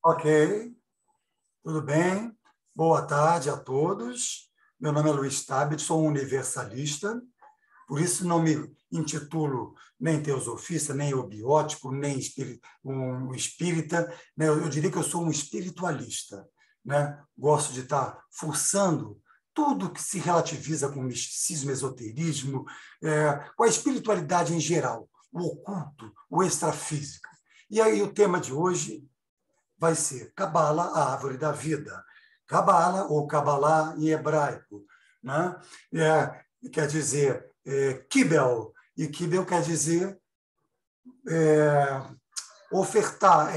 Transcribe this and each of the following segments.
Ok, tudo bem? Boa tarde a todos. Meu nome é Luiz Tabet, sou um universalista, por isso não me intitulo nem teosofista, nem ebiótico, nem um espírita, né? Eu diria que eu sou um espiritualista, né? Gosto de estar forçando tudo que se relativiza com o misticismo, esoterismo, com a espiritualidade em geral, o oculto, o extrafísico. E aí o tema de hoje vai ser Cabala, a árvore da vida. Cabala, ou Cabalá em hebraico, né? Quer dizer Kibel, e Kibel quer dizer ofertar,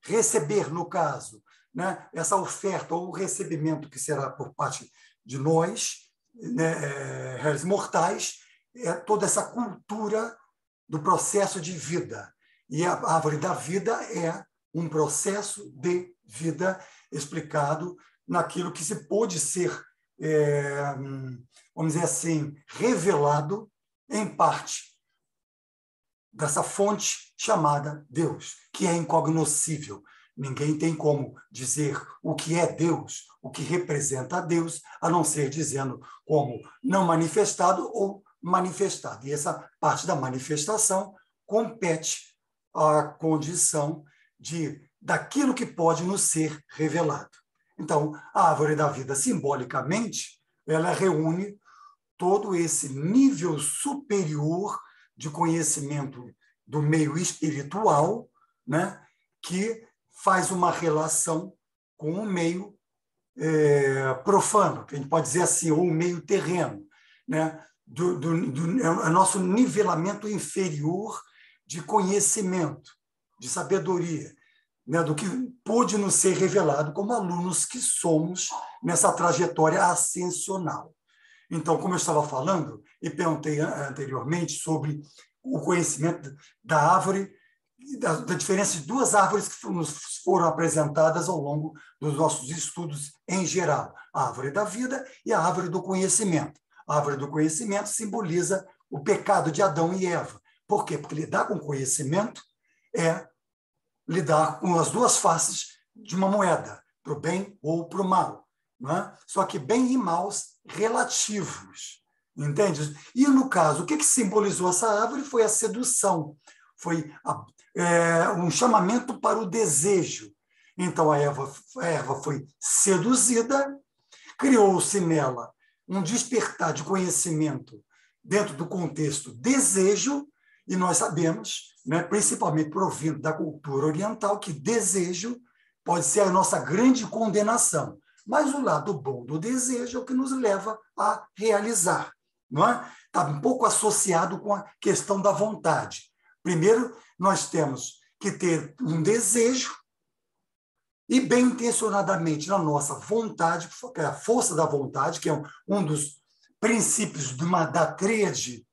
receber, no caso. Né? Essa oferta ou recebimento que será por parte de nós, né, réis mortais, é toda essa cultura do processo de vida. E a árvore da vida é um processo de vida explicado naquilo que se pôde ser, vamos dizer assim, revelado em parte dessa fonte chamada Deus, que é incognoscível. Ninguém tem como dizer o que é Deus, o que representa a Deus, a não ser dizendo como não manifestado ou manifestado. E essa parte da manifestação compete à condição daquilo que pode nos ser revelado. Então, a árvore da vida, simbolicamente, ela reúne todo esse nível superior de conhecimento do meio espiritual, né, que faz uma relação com o meio profano, que a gente pode dizer assim, ou o meio terreno, né, é o nosso nivelamento inferior de conhecimento, de sabedoria, né, do que pôde nos ser revelado como alunos que somos nessa trajetória ascensional. Então, como eu estava falando, e perguntei anteriormente sobre o conhecimento da árvore, da diferença de duas árvores que nos foram apresentadas ao longo dos nossos estudos em geral, a árvore da vida e a árvore do conhecimento. A árvore do conhecimento simboliza o pecado de Adão e Eva. Por quê? Porque lidar com conhecimento é lidar com as duas faces de uma moeda, para o bem ou para o mal. Não é? Só que bem e maus relativos. Entende? E, no caso, o que simbolizou essa árvore foi a sedução, foi um chamamento para o desejo. Então, a erva foi seduzida, criou-se nela um despertar de conhecimento dentro do contexto desejo, e nós sabemos, né, principalmente provindo da cultura oriental, que desejo pode ser a nossa grande condenação. Mas o lado bom do desejo é o que nos leva a realizar. Não é? Está um pouco associado com a questão da vontade. Primeiro, nós temos que ter um desejo e, bem intencionadamente, na nossa vontade, que é a força da vontade, que é um dos princípios da tríade,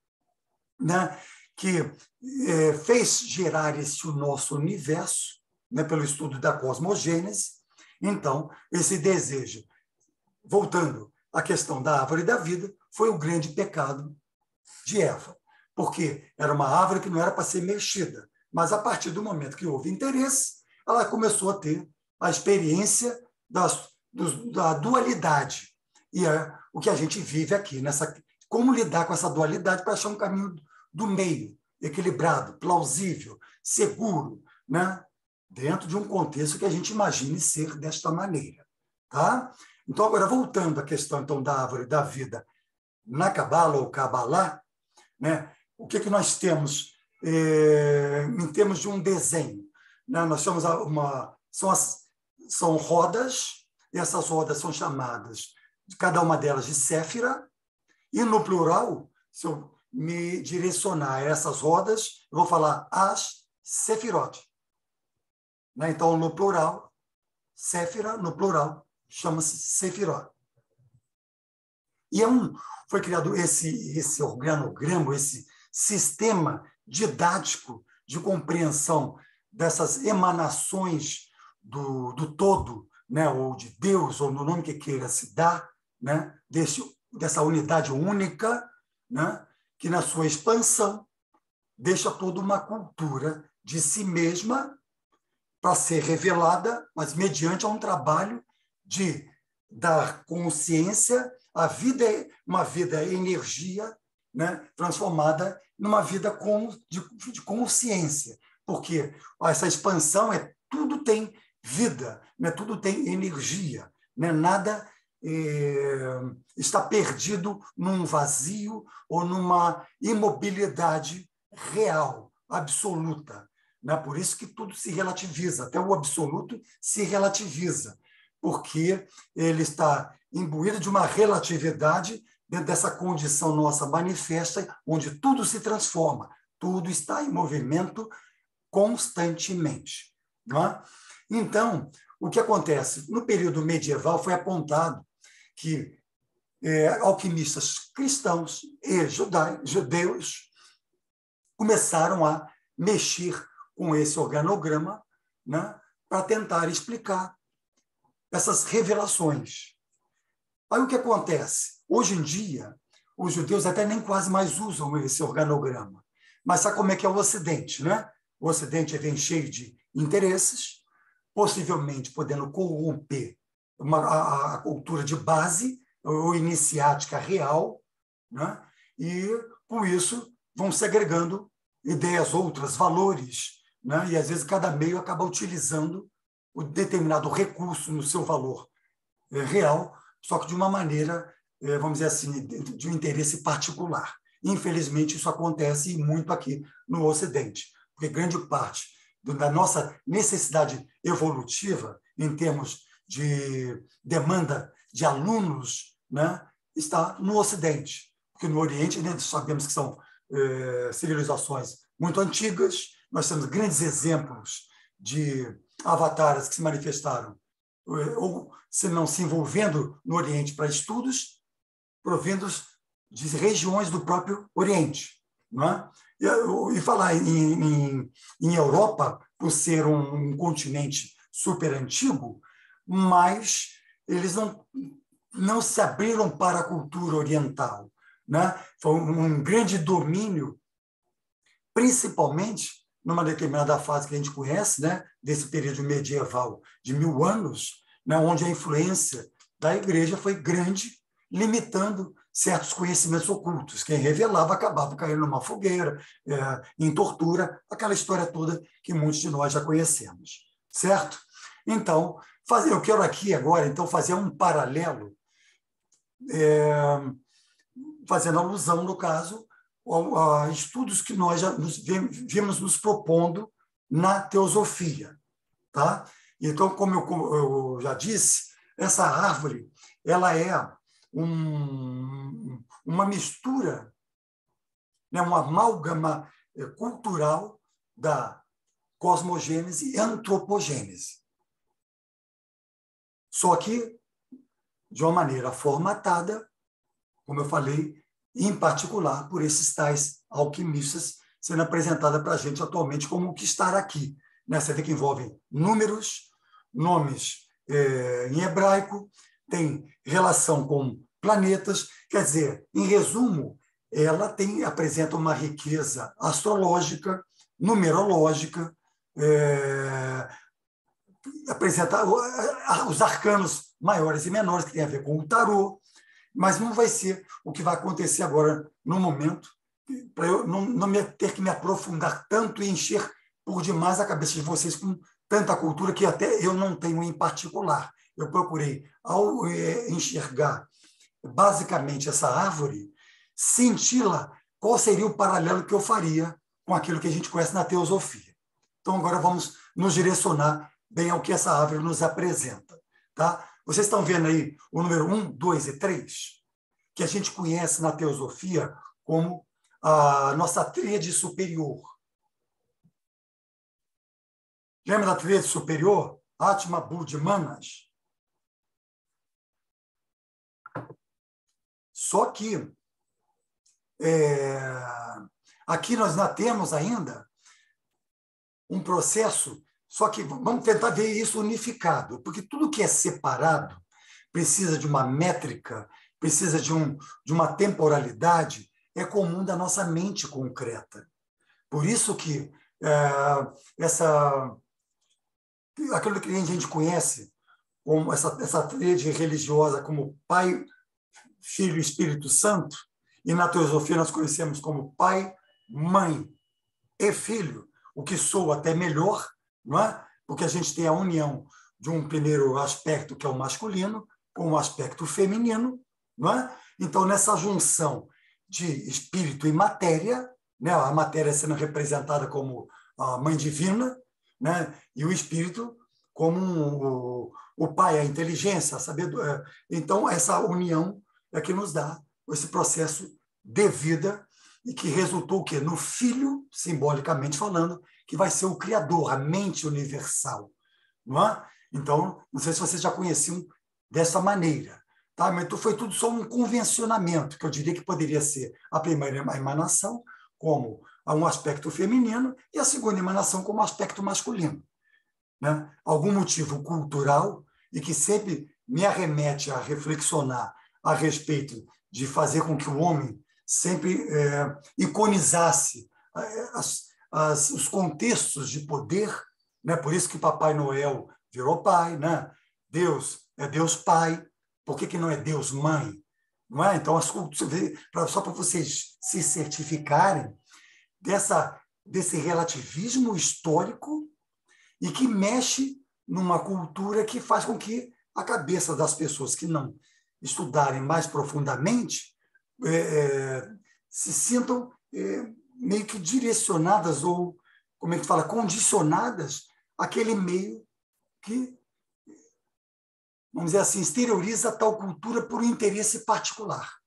né, que fez gerar esse nosso universo, né, pelo estudo da cosmogênese. Então, esse desejo, voltando à questão da árvore da vida, foi o grande pecado de Eva, porque era uma árvore que não era para ser mexida, mas a partir do momento que houve interesse, ela começou a ter a experiência da dualidade. E é o que a gente vive aqui, como lidar com essa dualidade para achar um caminho do meio, equilibrado, plausível, seguro, né? Dentro de um contexto que a gente imagine ser desta maneira. Tá? Então, agora, voltando à questão então, da árvore da vida na Cabala ou Cabalá, né? O que nós temos em termos de um desenho? Né? Nós temos são rodas, e essas rodas são chamadas, cada uma delas, de Séfira, e no plural, se eu me direcionar a essas rodas, eu vou falar as Sefirot. Né? Então, no plural, Séfira, no plural, chama-se Sefirot. E foi criado esse organograma, esse sistema didático de compreensão dessas emanações do todo, né? Ou de Deus, ou no nome que queira se dar, né? Dessa unidade única, né? Que na sua expansão deixa toda uma cultura de si mesma para ser revelada, mas mediante um trabalho de dar consciência à vida, uma vida energia, né, transformada numa vida de consciência, porque essa expansão tudo tem vida, né, tudo tem energia, né, nada está perdido num vazio ou numa imobilidade real, absoluta. Né? Por isso que tudo se relativiza, até o absoluto se relativiza, porque ele está imbuído de uma relatividade dentro dessa condição nossa manifesta, onde tudo se transforma, tudo está em movimento constantemente. Não é? Então, o que acontece? No período medieval foi apontado que alquimistas cristãos e judeus começaram a mexer com esse organograma, né, para tentar explicar essas revelações. Aí o que acontece? Hoje em dia, os judeus até nem quase mais usam esse organograma. Mas sabe como é que é o Ocidente, né? O Ocidente vem cheio de interesses, possivelmente podendo corromper a cultura de base ou iniciática real, né? E, com isso, vão segregando ideias outras, valores, né? E, às vezes, cada meio acaba utilizando o determinado recurso no seu valor real, só que de uma maneira, vamos dizer assim, de um interesse particular. Infelizmente, isso acontece muito aqui no Ocidente, porque grande parte da nossa necessidade evolutiva, em termos de demanda de alunos, né, está no Ocidente. Porque no Oriente, né, sabemos que são civilizações muito antigas, nós temos grandes exemplos de avatares que se manifestaram, ou se não se envolvendo no Oriente para estudos, provindos de regiões do próprio Oriente. Não é? E falar em Europa, por ser um continente super antigo, mas eles não se abriram para a cultura oriental. Né? Foi um grande domínio, principalmente numa determinada fase que a gente conhece, né, desse período medieval de 1000 anos, né, onde a influência da igreja foi grande, limitando certos conhecimentos ocultos. Quem revelava acabava caindo numa fogueira, em tortura, aquela história toda que muitos de nós já conhecemos. Certo? Então, eu quero aqui agora então fazer um paralelo, fazendo alusão, no caso, a estudos que nós já vimos nos propondo na teosofia. Tá? Então, como eu já disse, essa árvore ela é uma mistura, né, uma amálgama cultural da cosmogênese e antropogênese. Só que de uma maneira formatada, como eu falei, em particular por esses tais alquimistas sendo apresentada para a gente atualmente como o que está aqui. Né? Você vê que envolve números, nomes em hebraico, tem relação com planetas, quer dizer, em resumo, ela apresenta uma riqueza astrológica, numerológica, apresenta os arcanos maiores e menores, que tem a ver com o tarô, mas não vai ser o que vai acontecer agora, no momento, para eu não ter que me aprofundar tanto e encher por demais a cabeça de vocês com tanta cultura que até eu não tenho em particular. Eu procurei, ao enxergar basicamente essa árvore, senti-la, qual seria o paralelo que eu faria com aquilo que a gente conhece na teosofia. Então, agora vamos nos direcionar bem ao que essa árvore nos apresenta. Tá? Vocês estão vendo aí o número 1, 2 e 3, que a gente conhece na teosofia como a nossa tríade superior. Lembra da tríade superior? Atma, Buddha e Manas? Só que aqui nós ainda temos ainda um processo, só que vamos tentar ver isso unificado, porque tudo que é separado precisa de uma métrica, precisa de uma temporalidade, é comum da nossa mente concreta. Por isso que aquilo que a gente conhece como essa tríade religiosa como Pai, Filho e Espírito Santo, e na teosofia nós conhecemos como Pai, Mãe e Filho, o que soa até melhor, não é? Porque a gente tem a união de um primeiro aspecto, que é o masculino, com o aspecto feminino, não é? Então, nessa junção de espírito e matéria, né? A matéria sendo representada como a Mãe Divina, né? E o espírito como o pai, a inteligência, a sabedoria. Então, essa união é que nos dá esse processo de vida e que resultou o quê? No Filho, simbolicamente falando, que vai ser o Criador, a mente universal. Não é? Então, não sei se vocês já conheciam dessa maneira. Tá? Mas foi tudo só um convencionamento, que eu diria que poderia ser a primeira emanação como um aspecto feminino e a segunda emanação como aspecto masculino. Né? Algum motivo cultural e que sempre me arremete a reflexionar a respeito de fazer com que o homem sempre iconizasse os contextos de poder, né? Por isso que Papai Noel virou pai, né? Deus é Deus Pai, por que não é Deus Mãe? Não é? Então, só para vocês se certificarem desse relativismo histórico e que mexe numa cultura que faz com que a cabeça das pessoas que não estudarem mais profundamente se sintam meio que direcionadas ou, como é que fala, condicionadas àquele meio que, vamos dizer assim, exterioriza tal cultura por um interesse particular.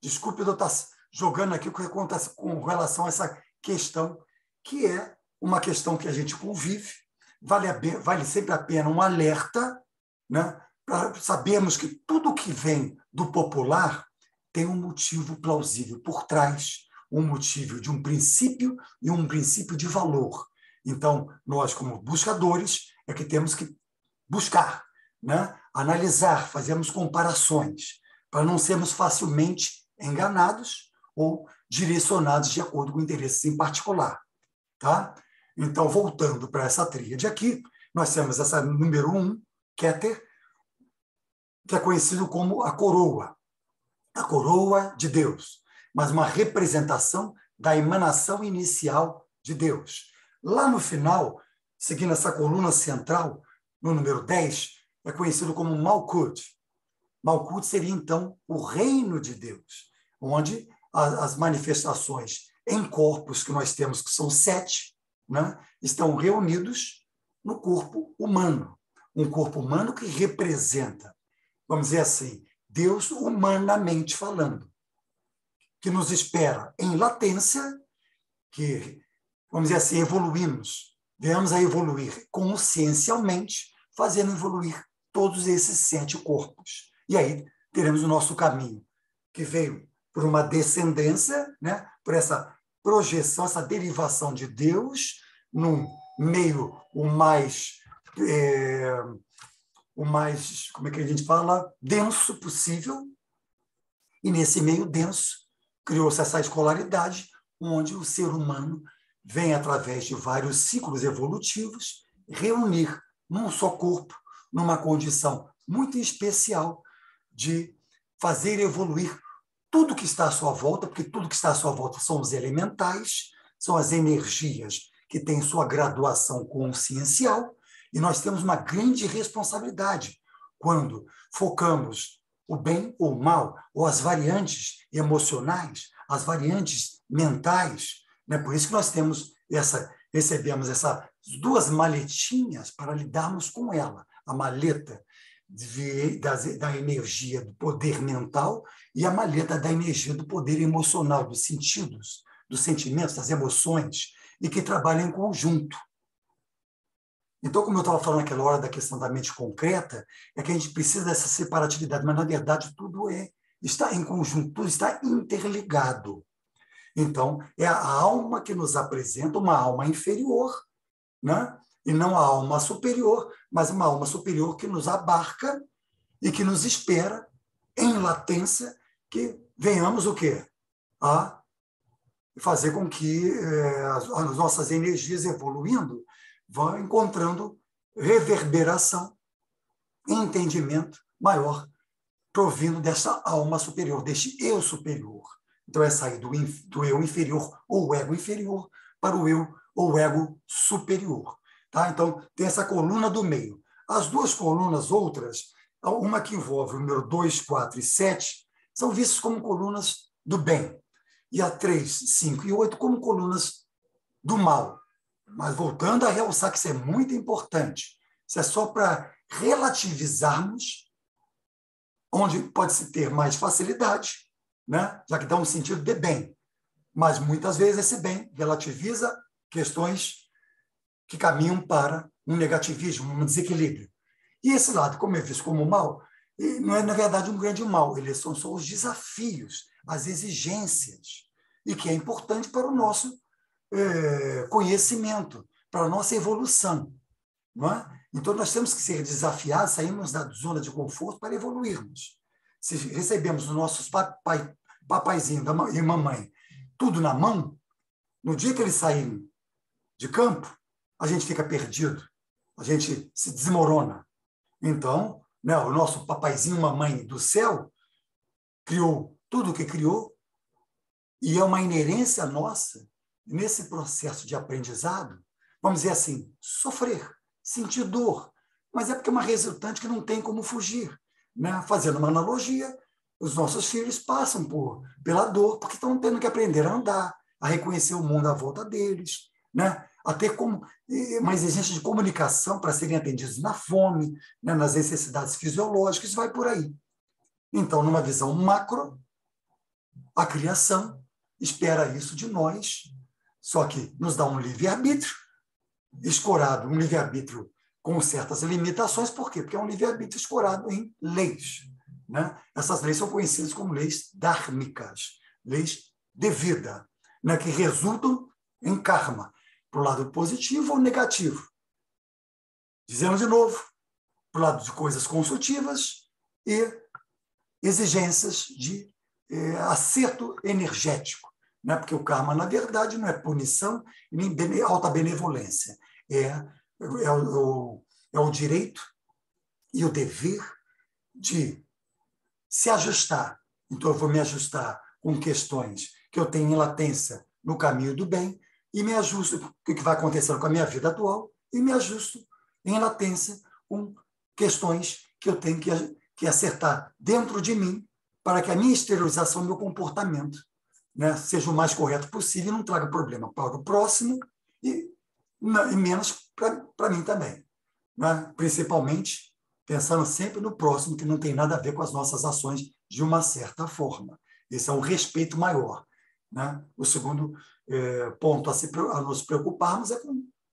Desculpe eu estar jogando aqui o que acontece com relação a essa questão, que é uma questão que a gente convive. Vale sempre a pena um alerta, né, para sabermos que tudo que vem do popular tem um motivo plausível por trás, um motivo de um princípio e um princípio de valor. Então, nós, como buscadores, é que temos que buscar, né, analisar, fazermos comparações, para não sermos facilmente enganados ou direcionados de acordo com interesses em particular. Tá? Então, voltando para essa tríade aqui, nós temos essa número 1, Keter, que é conhecido como a coroa de Deus, mas uma representação da emanação inicial de Deus. Lá no final, seguindo essa coluna central, no número 10, é conhecido como Malkut. Malkut seria, então, o reino de Deus, onde as manifestações em corpos que nós temos, que são 7, né, estão reunidos no corpo humano. Um corpo humano que representa, vamos dizer assim, Deus humanamente falando, que nos espera em latência, que, vamos dizer assim, venhamos a evoluir consciencialmente, fazendo evoluir todos esses 7 corpos. E aí teremos o nosso caminho, que veio por uma descendência, né, por essa projeção, essa derivação de Deus num meio o mais, como é que a gente fala, denso possível. E nesse meio denso criou-se essa escolaridade, onde o ser humano vem, através de vários ciclos evolutivos, reunir num só corpo, numa condição muito especial de fazer evoluir tudo que está à sua volta, porque tudo que está à sua volta são os elementais, são as energias que têm sua graduação consciencial, e nós temos uma grande responsabilidade quando focamos o bem ou o mal, ou as variantes emocionais, as variantes mentais. Né? Por isso que nós recebemos essas 2 maletinhas para lidarmos com ela. A maleta da energia do poder mental e a maleta da energia do poder emocional, dos sentidos, dos sentimentos, das emoções, e que trabalham em conjunto. Então, como eu estava falando naquela hora da questão da mente concreta, é que a gente precisa dessa separatividade, mas, na verdade, tudo está em conjunto, tudo está interligado. Então, é a alma que nos apresenta uma alma inferior, né? E não a alma superior, mas uma alma superior que nos abarca e que nos espera em latência que venhamos o quê? A fazer com que as nossas energias evoluindo vão encontrando reverberação e entendimento maior provindo dessa alma superior, deste eu superior. Então, é sair do eu inferior ou ego inferior para o eu ou ego superior. Tá? Então, tem essa coluna do meio. As duas colunas outras, uma que envolve o número 2, 4 e 7, são vistas como colunas do bem. E a 3, 5 e 8 como colunas do mal. Mas voltando a realçar que isso é muito importante, isso é só para relativizarmos onde pode-se ter mais facilidade, né? Já que dá um sentido de bem. Mas muitas vezes esse bem relativiza questões que caminham para um negativismo, um desequilíbrio. E esse lado, como é visto como mal, não é, na verdade, um grande mal, eles são só os desafios, as exigências, e que é importante para o nosso conhecimento, para a nossa evolução. Não é? Então, nós temos que ser desafiados, sairmos da zona de conforto para evoluirmos. Se recebemos os nossos papaizinho e mamãe tudo na mão, no dia que eles saírem de campo, a gente fica perdido, a gente se desmorona. Então, né, o nosso papaizinho, mamãe do céu, criou tudo o que criou, e é uma inerência nossa, nesse processo de aprendizado, vamos dizer assim, sofrer, sentir dor, mas é porque é uma resultante que não tem como fugir. Né? Fazendo uma analogia, os nossos filhos passam pela dor, porque estão tendo que aprender a andar, a reconhecer o mundo à volta deles, né? A ter uma exigência de comunicação para serem atendidos na fome, né? Nas necessidades fisiológicas, vai por aí. Então, numa visão macro, a criação espera isso de nós, só que nos dá um livre-arbítrio, escorado, um livre-arbítrio com certas limitações. Por quê? Porque é um livre-arbítrio escorado em leis. Né? Essas leis são conhecidas como leis dharmicas, leis de vida, né? Que resultam em karma, para o lado positivo ou negativo. Dizendo de novo, para o lado de coisas construtivas e exigências de acerto energético. Né? Porque o karma, na verdade, não é punição nem alta benevolência. É o direito e o dever de se ajustar. Então, eu vou me ajustar com questões que eu tenho em latência no caminho do bem e me ajusto com o que vai acontecendo com a minha vida atual e me ajusto em latência com questões que eu tenho que acertar dentro de mim para que a minha exteriorização, meu comportamento, né, seja o mais correto possível e não traga problema para o próximo e menos para mim também. Né? Principalmente pensando sempre no próximo, que não tem nada a ver com as nossas ações de uma certa forma. Esse é um respeito maior. Né? O segundo ponto a nos preocuparmos é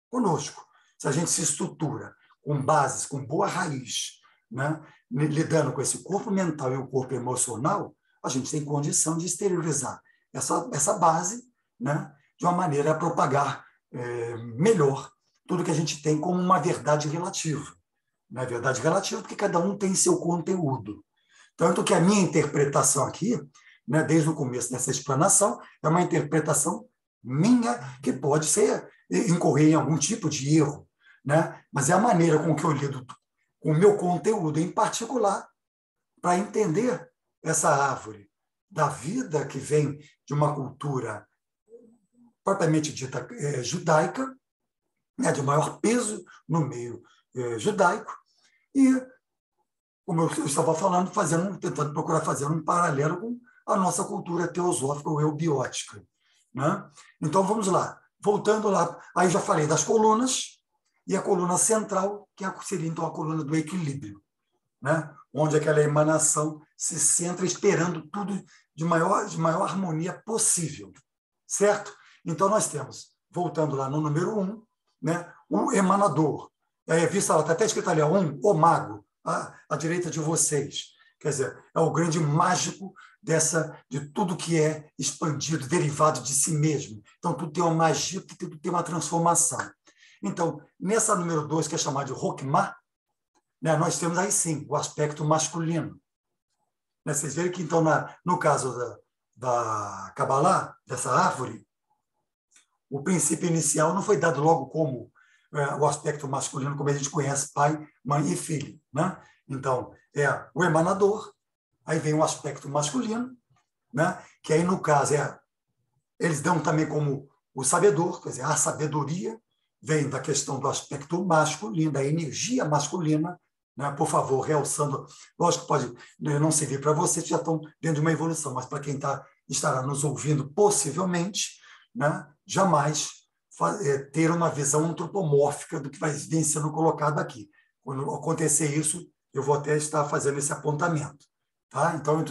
conosco. Se a gente se estrutura com bases, com boa raiz, né? Lidando com esse corpo mental e o corpo emocional, a gente tem condição de exteriorizar essa base, né? De uma maneira a propagar melhor tudo que a gente tem como uma verdade relativa. Não é verdade relativa porque cada um tem seu conteúdo. Tanto que a minha interpretação aqui, né, desde o começo dessa explanação, é uma interpretação minha que pode incorrer em algum tipo de erro, né? Mas é a maneira com que eu lido com o meu conteúdo em particular para entender essa árvore da vida que vem de uma cultura propriamente dita judaica, né, de maior peso no meio judaico, e, como eu estava falando, tentando procurar fazer um paralelo com a nossa cultura teosófica ou eubiótica. Né? Então, vamos lá. Voltando lá, aí já falei das colunas, e a coluna central, que seria então a coluna do equilíbrio, né? Onde aquela emanação se centra esperando tudo de maior harmonia possível. Certo? Então, nós temos, voltando lá no número 1, né, o emanador. Aí, está até escrito ali, o mago, à direita de vocês. Quer dizer, é o grande mágico de tudo que é expandido, derivado de si mesmo. Então, tudo tem uma magia, tudo tem uma transformação. Então, nessa número 2, que é chamada de Rokhmah, né, nós temos aí sim o aspecto masculino. Né, vocês verem que, então, no caso da Kabbalah, dessa árvore, o princípio inicial não foi dado logo como o aspecto masculino, como a gente conhece, pai, mãe e filho, né? Então, é o emanador, aí vem o aspecto masculino, né? Que aí, no caso, eles dão também como o sabedor, quer dizer, a sabedoria vem da questão do aspecto masculino, da energia masculina, né? Por favor, realçando, lógico que pode não servir para vocês que já estão dentro de uma evolução, mas para quem estará nos ouvindo, possivelmente, né? Jamais ter uma visão antropomórfica do que vai vir sendo colocado aqui. Quando acontecer isso, eu vou até estar fazendo esse apontamento. Tá? Então,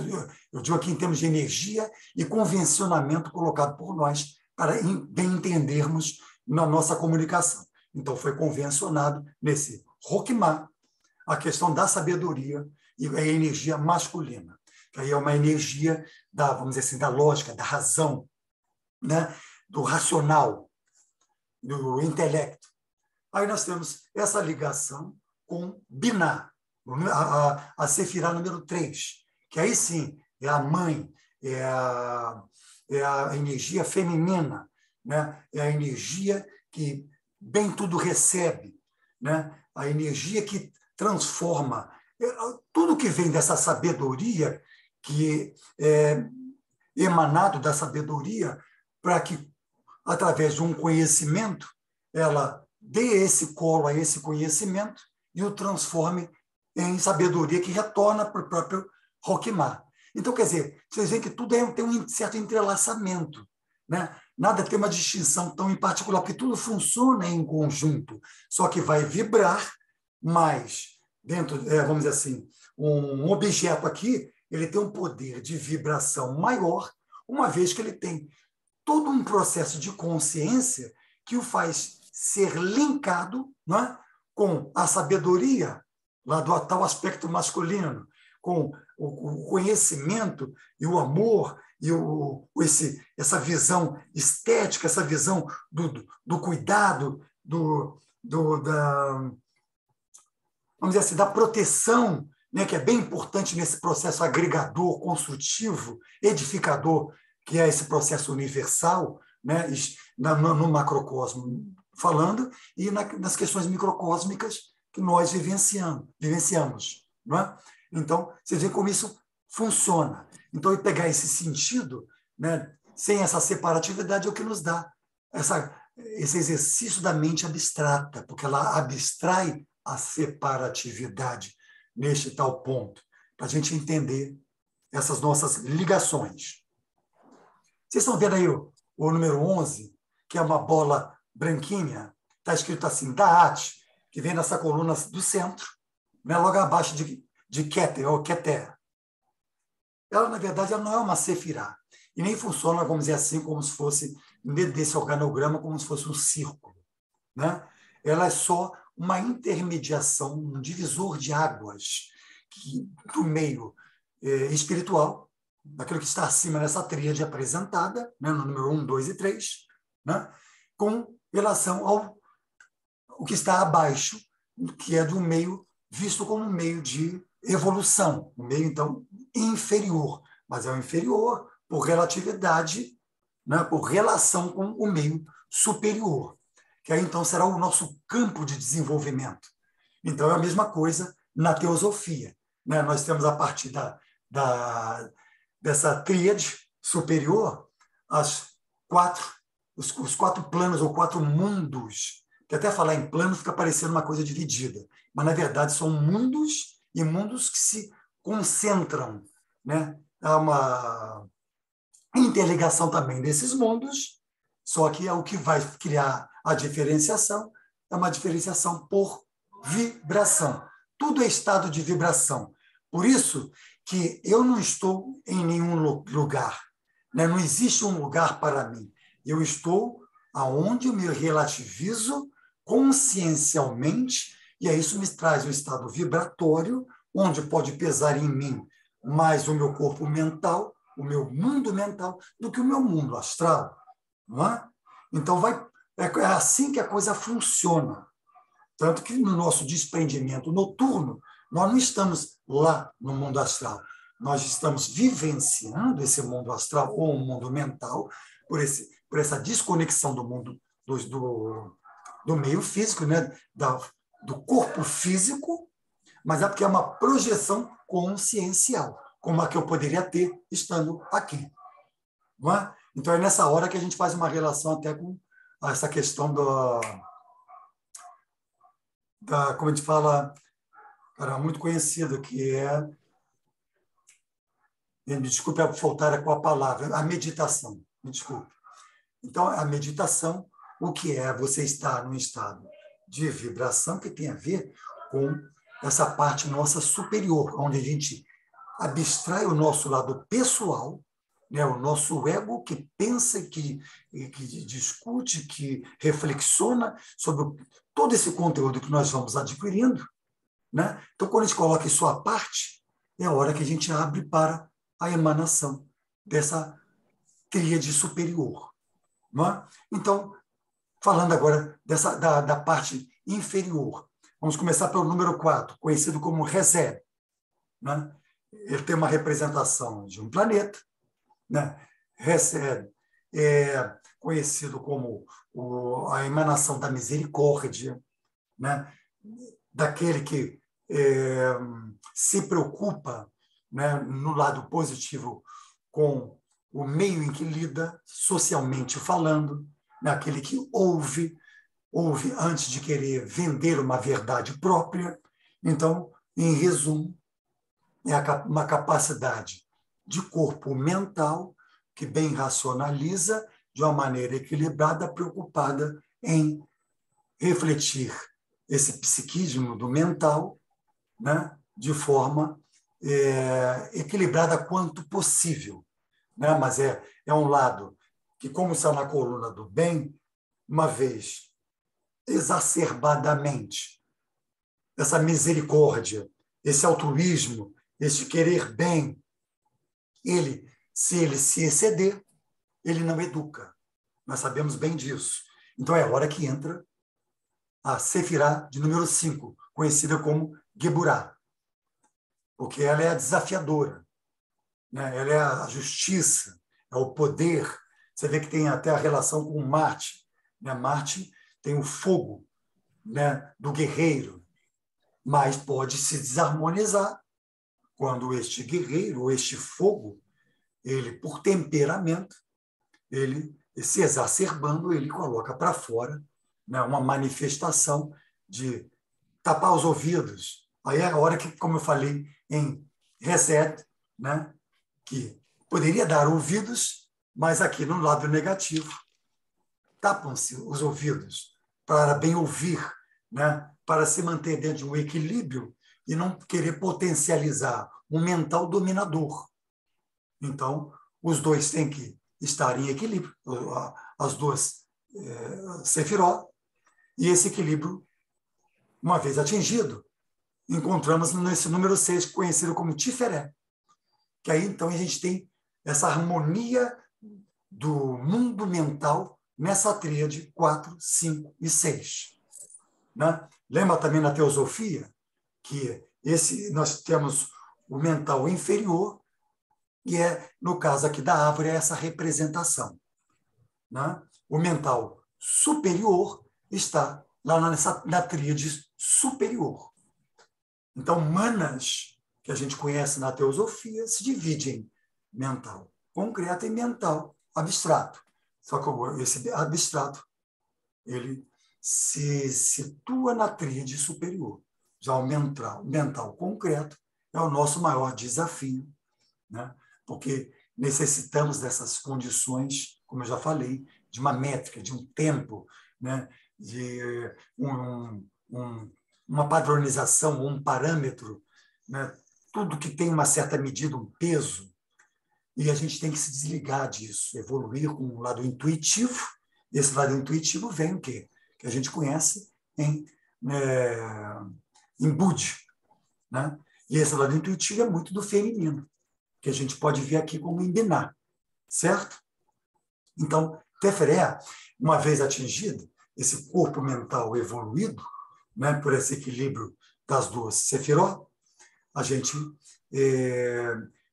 eu digo aqui em termos de energia e convencionamento colocado por nós para bem entendermos na nossa comunicação. Então, foi convencionado nesse Roquimá a questão da sabedoria e a energia masculina, que aí é uma energia vamos dizer assim, da lógica, da razão, né? Do racional, do intelecto. Aí nós temos essa ligação com Biná, a Sefirá número 3, que aí sim é a mãe, é a energia feminina, né? É a energia que bem tudo recebe, né? A energia que transforma. Tudo que vem dessa sabedoria, que é emanado da sabedoria, para que, através de um conhecimento, ela dê esse colo a esse conhecimento e o transforme em sabedoria que retorna para o próprio Roquimá. Então, quer dizer, vocês veem que tudo tem um certo entrelaçamento, né? Nada tem uma distinção tão em particular, porque tudo funciona em conjunto, só que vai vibrar mais dentro, vamos dizer assim, um objeto aqui, ele tem um poder de vibração maior, uma vez que ele tem todo um processo de consciência que o faz ser linkado, não é? Com a sabedoria, lá do tal aspecto masculino, com o conhecimento e o amor e essa visão estética, essa visão do cuidado, vamos dizer assim, da proteção, né, que é bem importante nesse processo agregador, construtivo, edificador, que é esse processo universal, né, no macrocosmo falando, e nas questões microcósmicas que nós vivenciamos. Não é? Então, vocês veem como isso funciona. Então, pegar esse sentido, né, sem essa separatividade, é o que nos dá esse exercício da mente abstrata, porque ela abstrai a separatividade neste tal ponto, para a gente entender essas nossas ligações. Vocês estão vendo aí o número 11, que é uma bola branquinha, está escrito assim, Da'at, que vem nessa coluna do centro, né, logo abaixo de Keter, ou Keter. Ela, na verdade, ela não é uma sefirá, e nem funciona, vamos dizer assim, como se fosse, desse organograma, como se fosse um círculo. Né? Ela é só uma intermediação, um divisor de águas do meio espiritual, daquilo que está acima nessa tríade apresentada, né, no número 1, 2 e 3, né, com relação ao que está abaixo, que é do meio visto como um meio de evolução, um meio, então, inferior, mas é o inferior por relatividade, né, por relação com o meio superior, que aí, então, será o nosso campo de desenvolvimento. Então, é a mesma coisa na teosofia. Né? Nós temos, a partir dessa tríade superior, os 4 planos ou 4 mundos, que até falar em plano fica parecendo uma coisa dividida, mas, na verdade, são mundos e mundos que se concentram. Né? Há uma interligação também desses mundos, só que é o que vai criar a diferenciação, é uma diferenciação por vibração. Tudo é estado de vibração. Por isso que eu não estou em nenhum lugar, né? Não existe um lugar para mim. Eu estou aonde eu me relativizo consciencialmente, e aí isso me traz um estado vibratório, onde pode pesar em mim mais o meu corpo mental, o meu mundo mental, do que o meu mundo astral. Não é? Então, é assim que a coisa funciona. Tanto que no nosso desprendimento noturno, nós não estamos lá no mundo astral. Nós estamos vivenciando esse mundo astral ou o mundo mental por essa desconexão do mundo do meio físico, né? Do corpo físico, mas é porque é uma projeção consciencial, como a que eu poderia ter estando aqui. Não é? Então, é nessa hora que a gente faz uma relação até com essa questão como a gente fala, cara, muito conhecido, que é, me desculpe faltar com a palavra, a meditação, me desculpe. Então, a meditação, o que é? Você estar num estado de vibração que tem a ver com essa parte nossa superior, onde a gente abstrai o nosso lado pessoal, né, o nosso ego que pensa, que discute, que reflexiona sobre todo esse conteúdo que nós vamos adquirindo. Né? Então, quando a gente coloca isso à parte, é a hora que a gente abre para a emanação dessa tríade superior. Não é? Então, falando agora da parte inferior, vamos começar pelo número 4, conhecido como Reset. Né? Ele tem uma representação de um planeta. Né? Reset é conhecido como a emanação da misericórdia, né? Daquele que se preocupa, né, no lado positivo com o meio em que lida, socialmente falando, né, aquele que ouve antes de querer vender uma verdade própria. Então, em resumo, é uma capacidade de corpo mental que bem racionaliza de uma maneira equilibrada, preocupada em refletir esse psiquismo do mental, né, de forma equilibrada quanto possível. Né? Mas é um lado que, como está na coluna do bem, uma vez exacerbadamente, essa misericórdia, esse altruísmo, esse querer bem, se ele se exceder, ele não educa. Nós sabemos bem disso. Então é a hora que entra a Sefirá de número 5, conhecida como Geburah, porque ela é a desafiadora, né? Ela é a justiça, é o poder. Você vê que tem até a relação com Marte. Né? Marte tem o fogo, né, do guerreiro, mas pode se desarmonizar quando este guerreiro, ou este fogo, ele, por temperamento, ele se exacerbando, ele coloca para fora, né, uma manifestação de tapar os ouvidos. Aí é a hora que, como eu falei em Reset, né, que poderia dar ouvidos, mas aqui no lado negativo, tapam-se os ouvidos para bem ouvir, né, para se manter dentro de um equilíbrio e não querer potencializar um mental dominador. Então, os dois têm que estar em equilíbrio, as duas sefirot, e esse equilíbrio, uma vez atingido, encontramos nesse número 6, conhecido como Tiferé, que aí então a gente tem essa harmonia do mundo mental nessa tríade 4, 5 e 6. Né? Lembra também na teosofia que nós temos o mental inferior, e no caso aqui da árvore, é essa representação. Né? O mental superior está lá na tríade superior. Então, manas, que a gente conhece na teosofia, se divide em mental concreto e mental abstrato. Só que esse abstrato ele se situa na tríade superior. Já o mental concreto é o nosso maior desafio, né? Porque necessitamos dessas condições, como eu já falei, de uma métrica, de um tempo, né? De uma padronização, um parâmetro, né? Tudo que tem uma certa medida, um peso, e a gente tem que se desligar disso, evoluir com um lado intuitivo. Esse lado intuitivo vem o quê? Que a gente conhece em Budi, né? E esse lado intuitivo é muito do feminino, que a gente pode ver aqui como em Binah, certo? Então, Teferé, uma vez atingido, esse corpo mental evoluído, né, por esse equilíbrio das duas sefirot, a gente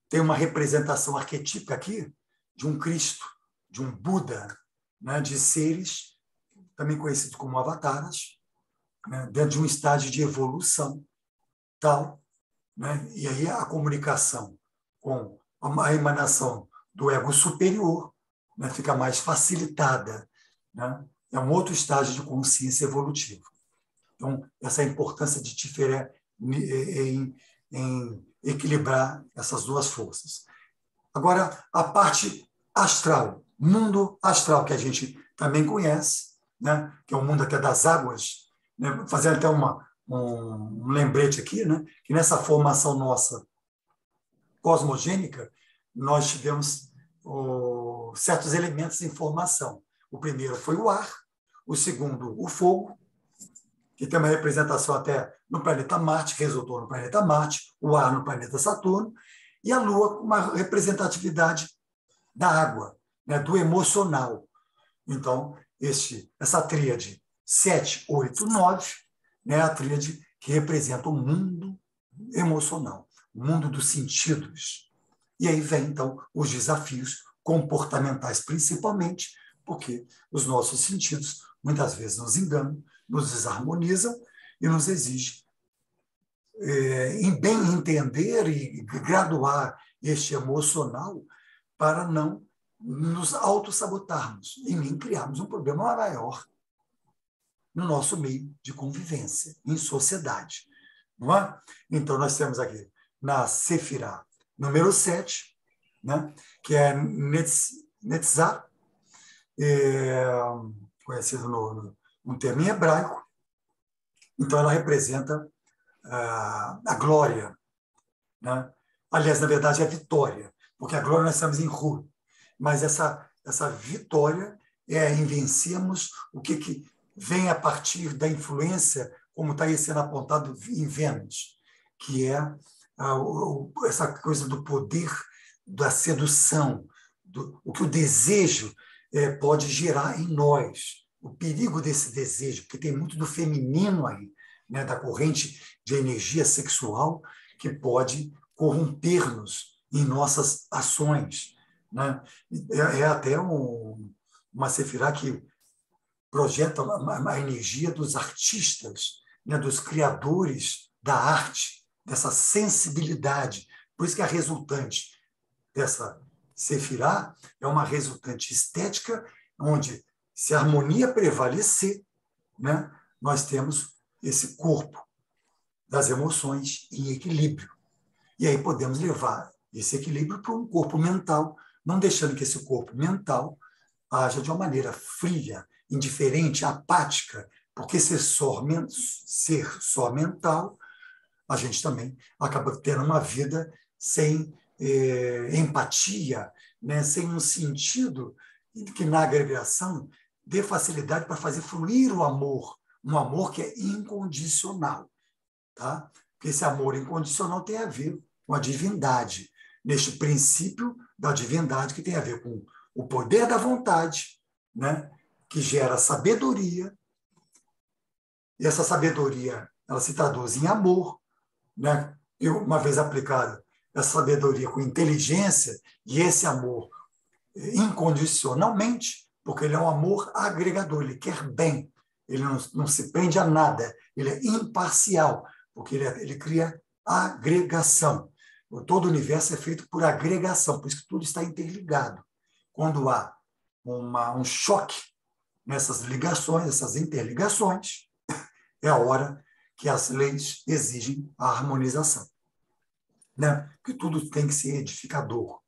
tem uma representação arquetípica aqui de um Cristo, de um Buda, né, de seres também conhecidos como avataras, né, dentro de um estágio de evolução tal, né, e aí a comunicação com a emanação do ego superior, né, fica mais facilitada, né? É um outro estágio de consciência evolutiva. Então, essa é a importância de Tiferet em equilibrar essas duas forças. Agora, a parte astral, mundo astral, que a gente também conhece, né? Que é o mundo até das águas, né? Fazendo até um lembrete aqui, né? Que nessa formação nossa cosmogênica, nós tivemos certos elementos em formação. O primeiro foi o ar, o segundo, o fogo, que tem uma representação até no planeta Marte, que resultou no planeta Marte, o ar no planeta Saturno, e a Lua com uma representatividade da água, né, do emocional. Então, essa tríade 7, 8, 9, né, é a tríade que representa o mundo emocional, o mundo dos sentidos. E aí vem, então, os desafios comportamentais, principalmente, porque os nossos sentidos muitas vezes nos enganam, nos desarmonizam e nos exigem em bem entender e graduar este emocional para não nos autossabotarmos e nem criarmos um problema maior no nosso meio de convivência, em sociedade. Não é? Então, nós temos aqui na Sefirá número 7, né, que é Netzar, conhecido no termo em hebraico. Então, ela representa a glória, né? Aliás, na verdade, é a vitória, porque a glória nós estamos em Ru, mas essa vitória é em vencermos o que vem a partir da influência, como está aí sendo apontado em Vênus, que é essa coisa do poder da sedução, o que o desejo pode gerar em nós, o perigo desse desejo, porque tem muito do feminino aí, né, da corrente de energia sexual que pode corromper-nos em nossas ações, né? É até uma sefirá que projeta a energia dos artistas, né, dos criadores da arte, dessa sensibilidade. Por isso que a resultante dessa sefirá é uma resultante estética, onde, se a harmonia prevalecer, né, nós temos esse corpo das emoções em equilíbrio. E aí podemos levar esse equilíbrio para um corpo mental, não deixando que esse corpo mental haja de uma maneira fria, indiferente, apática, porque ser só mental, a gente também acaba tendo uma vida sem empatia, né, sem um sentido que na agregação dê facilidade para fazer fluir o amor, um amor que é incondicional. Tá? Porque esse amor incondicional tem a ver com a divindade, neste princípio da divindade que tem a ver com o poder da vontade, né, que gera sabedoria, e essa sabedoria ela se traduz em amor, né? E uma vez aplicada essa sabedoria com inteligência e esse amor incondicionalmente, porque ele é um amor agregador, ele quer bem, ele não se prende a nada, ele é imparcial, porque ele cria agregação. Todo o universo é feito por agregação, por isso que tudo está interligado. Quando há um choque nessas ligações, essas interligações, é a hora que as leis exigem a harmonização. Né? Porque tudo tem que ser edificador.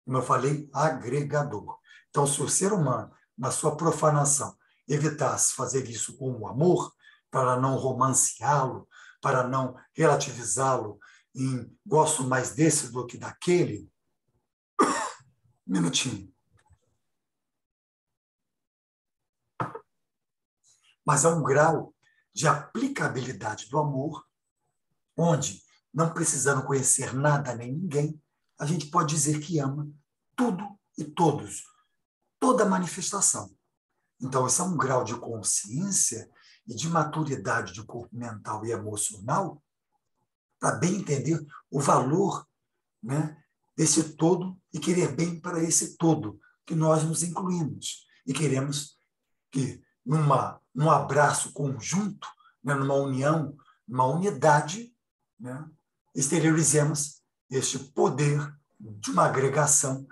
Como eu falei, agregador. Então, se o ser humano, na sua profanação, evitasse fazer isso com o amor, para não romanceá-lo, para não relativizá-lo em gosto mais desse do que daquele, um minutinho. Mas é um grau de aplicabilidade do amor, onde, não precisando conhecer nada nem ninguém, a gente pode dizer que ama tudo e todos, toda manifestação. Então, esse é um grau de consciência e de maturidade de corpo mental e emocional para bem entender o valor, né, desse todo e querer bem para esse todo, que nós nos incluímos e queremos que num abraço conjunto, né, numa união, numa unidade, né, exteriorizemos este poder de uma agregação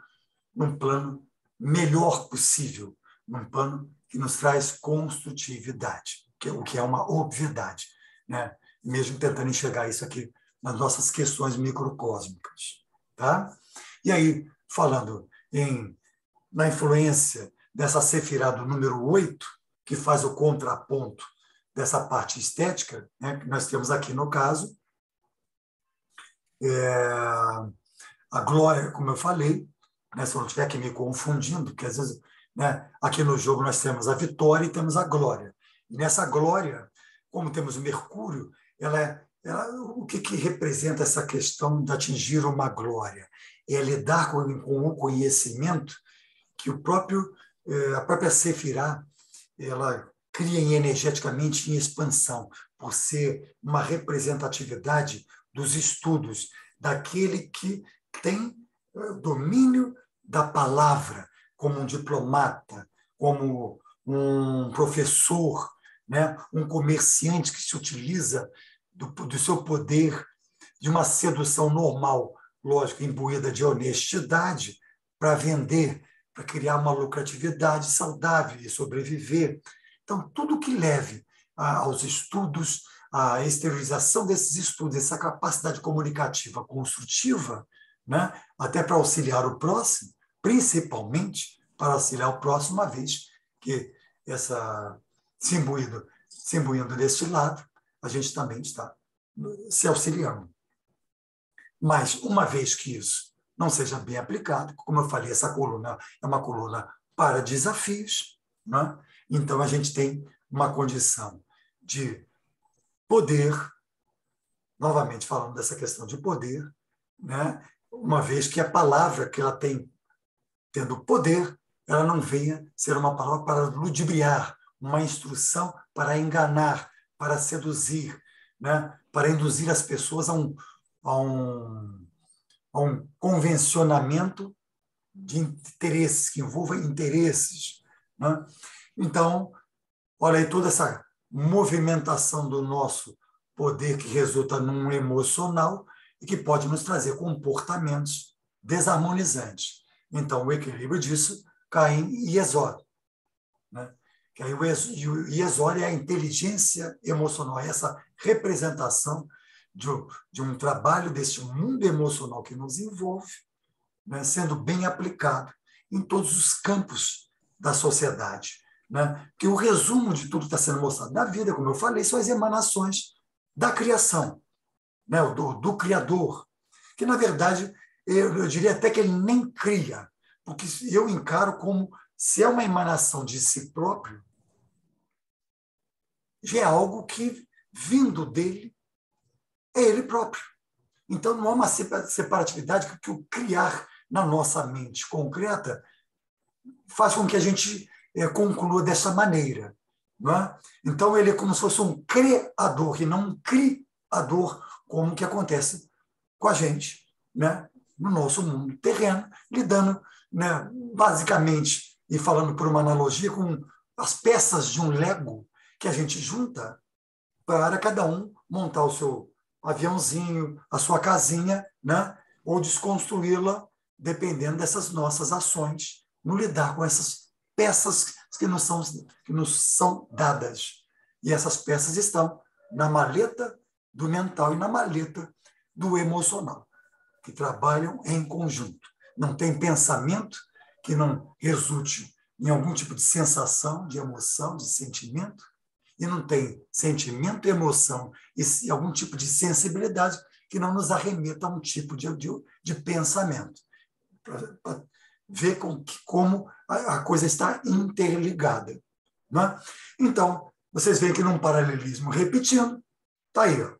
num plano melhor possível, num plano que nos traz construtividade, o que é uma obviedade, né? Mesmo tentando enxergar isso aqui nas nossas questões microcósmicas. Tá? E aí, falando na influência dessa sefirá do número 8, que faz o contraponto dessa parte estética, né, que nós temos aqui no caso, a glória, como eu falei, né, se eu não estiver aqui me confundindo, porque às vezes, né, aqui no jogo nós temos a vitória e temos a glória. E nessa glória, como temos o Mercúrio, o que representa essa questão de atingir uma glória? É lidar com o conhecimento que a própria Sefirá ela cria energeticamente em expansão, por ser uma representatividade dos estudos daquele que tem domínio da palavra, como um diplomata, como um professor, né? Um comerciante que se utiliza do seu poder de uma sedução normal, lógico, imbuída de honestidade, para vender, para criar uma lucratividade saudável e sobreviver. Então, tudo que leve aos estudos, à exteriorização desses estudos, essa capacidade comunicativa construtiva, né, até para auxiliar o próximo, principalmente para auxiliar o próximo, uma vez que se imbuindo deste lado, a gente também está se auxiliando. Mas, uma vez que isso não seja bem aplicado, como eu falei, essa coluna é uma coluna para desafios, né? Então a gente tem uma condição de poder, novamente falando dessa questão de poder, né? Uma vez que a palavra que ela tem, tendo poder, ela não venha ser uma palavra para ludibriar, uma instrução para enganar, para seduzir, né? Para induzir as pessoas a um convencionamento de interesses, que envolva interesses, né? Então, olha aí toda essa movimentação do nosso poder que resulta num emocional e que pode nos trazer comportamentos desarmonizantes. Então, o equilíbrio disso cai em Iesod, né? Que aí o Iesod é a inteligência emocional, é essa representação de um trabalho desse mundo emocional que nos envolve, né, sendo bem aplicado em todos os campos da sociedade, né? Que o resumo de tudo que está sendo mostrado na vida, como eu falei, são as emanações da criação, né? do Criador, que, na verdade, eu diria até que ele nem cria, porque eu encaro como se é uma emanação de si próprio, já é algo que, vindo dele, é ele próprio. Então, não há uma separatividade que o criar na nossa mente concreta faz com que a gente conclua dessa maneira. Não é? Então, ele é como se fosse um criador e não um criador, como que acontece com a gente, né? No nosso mundo terreno, lidando, né, basicamente, e falando por uma analogia, com as peças de um Lego que a gente junta para cada um montar o seu aviãozinho, a sua casinha, né? Ou desconstruí-la, dependendo dessas nossas ações, no lidar com essas peças que nos são dadas. E essas peças estão na maleta do mental e na maleta do emocional, que trabalham em conjunto. Não tem pensamento que não resulte em algum tipo de sensação, de emoção, de sentimento, e não tem sentimento, emoção e algum tipo de sensibilidade que não nos arremeta a um tipo de pensamento. Para ver como a coisa está interligada. Não é? Então, vocês veem que num paralelismo repetindo, está aí, ó,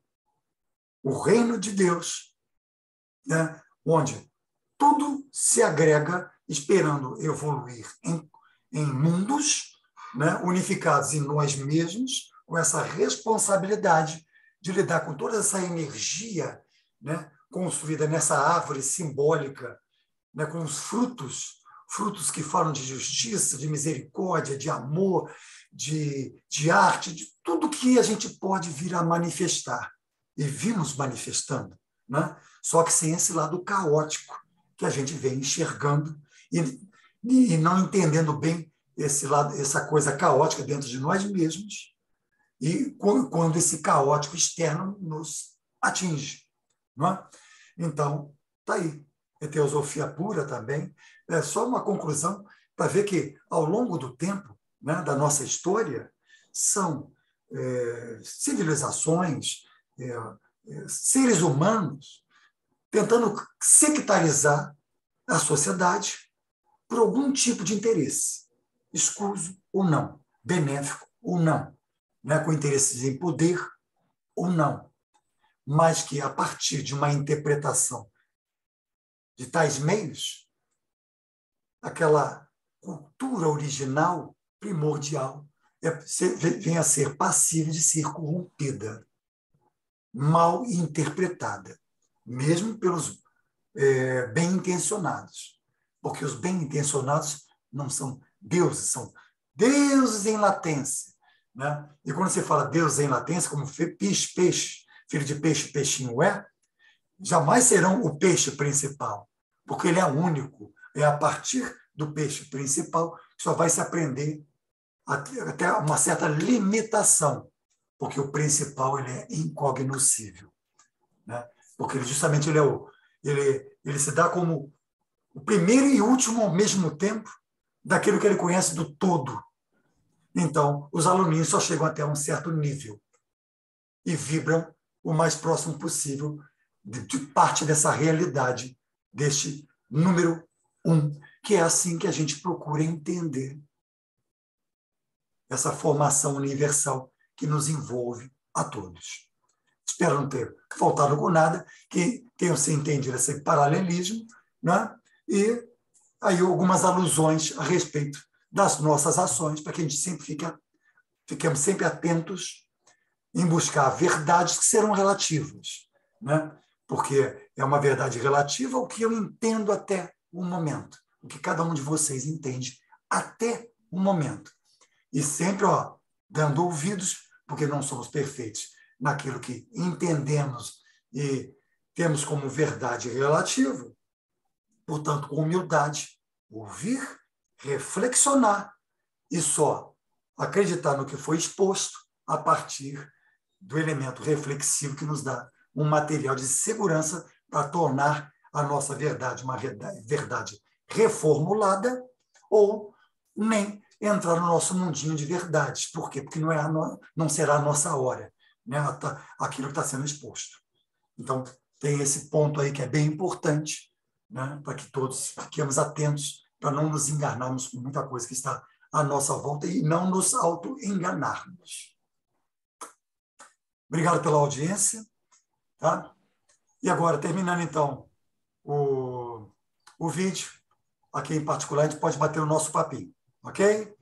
o reino de Deus, né, onde tudo se agrega esperando evoluir em mundos, né, unificados em nós mesmos, com essa responsabilidade de lidar com toda essa energia, né, construída nessa árvore simbólica, né, com os frutos que falam de justiça, de misericórdia, de amor, de arte, de tudo que a gente pode vir a manifestar. E vimos manifestando, né? Só que sem esse lado caótico que a gente vem enxergando e não entendendo bem esse lado, essa coisa caótica dentro de nós mesmos, e quando esse caótico externo nos atinge. Não é? Então, está aí. É teosofia pura também. É só uma conclusão para ver que, ao longo do tempo, né, da nossa história, são civilizações, seres humanos, tentando sectarizar a sociedade por algum tipo de interesse, escuso ou não, benéfico ou não, né, com interesses em poder ou não, mas que, a partir de uma interpretação de tais meios, aquela cultura original, primordial, vem a ser passível de ser corrompida, mal interpretada, mesmo pelos bem-intencionados, porque os bem-intencionados não são deuses, são deuses em latência. Né? E quando você fala Deus em latência, como peixe, filho de peixe, peixinho jamais serão o peixe principal, porque ele é único. É a partir do peixe principal que só vai se aprender até uma certa limitação, porque o principal ele é incognoscível. Né? Porque justamente ele se dá como o primeiro e último ao mesmo tempo daquilo que ele conhece do todo. Então, os aluninhos só chegam até um certo nível e vibram o mais próximo possível de parte dessa realidade, deste número 1, que é assim que a gente procura entender essa formação universal que nos envolve a todos. Espero não ter faltado com nada, que tenham se entendido esse paralelismo, né? E aí algumas alusões a respeito das nossas ações, para que a gente fiquemos sempre atentos em buscar verdades que serão relativas, né? Porque é uma verdade relativa ao que eu entendo até o momento, o que cada um de vocês entende até o momento. E sempre dando ouvidos, porque não somos perfeitos naquilo que entendemos e temos como verdade relativa, portanto, com humildade, ouvir, reflexionar e só acreditar no que foi exposto a partir do elemento reflexivo que nos dá um material de segurança para tornar a nossa verdade uma verdade reformulada ou nem entrar no nosso mundinho de verdades. Por quê? Porque não será a nossa hora, né? Aquilo que está sendo exposto. Então, tem esse ponto aí que é bem importante, né? Para que todos fiquemos atentos, para não nos enganarmos com muita coisa que está à nossa volta e não nos auto-enganarmos. Obrigado pela audiência. Tá? E agora, terminando então o vídeo, aqui em particular, a gente pode bater o nosso papinho, ok?